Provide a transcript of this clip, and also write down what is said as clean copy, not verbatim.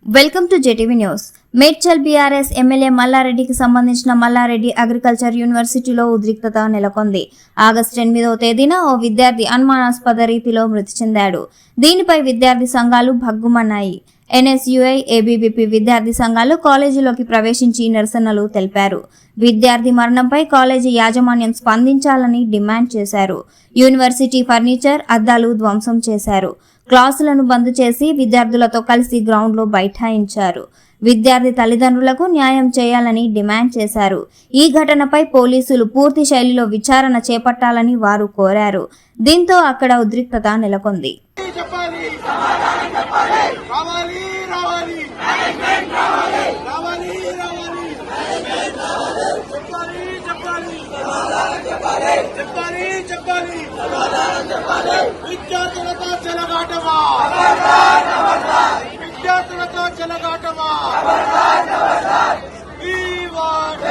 Welcome to JTV news. Medchal BRS MLA మల్లారెడ్డికి సంబంధించిన Mallareddy agriculture యూనివర్సిటీలో ఉద్రిక్తత నెలకొంది. ఆగస్టు 8వ తేదీన ఓ విద్యార్థి అనుమానాస్పద రీతిలో మృతి చెందాడు. దీనిపై విద్యార్థి సంఘాలు భగ్గుమన్నాయి. ఎన్ఎస్యుఐ, ఏబీవీపీ విద్యార్థి సంఘాలు కాలేజీలోకి ప్రవేశించి నిరసనలు తెలిపారు. విద్యార్థి మరణంపై కాలేజీ యాజమాన్యం స్పందించాలని డిమాండ్ చేశారు. యూనివర్సిటీ ఫర్నిచర్, అద్దాలు ధ్వంసం చేశారు. క్లాసులను బంద్ చేసి విద్యార్థులతో కలిసి గ్రౌండ్లో బైఠాయించారు. విద్యార్థి తల్లిదండ్రులకు న్యాయం చేయాలని డిమాండ్ చేశారు. ఈ ఘటనపై పోలీసులు పూర్తి శైలిలో విచారణ చేపట్టాలని వారు కోరారు. దీంతో అక్కడ ఉద్రిక్తత నెలకొంది. విద్యార్థులతో చెలగాటమా We want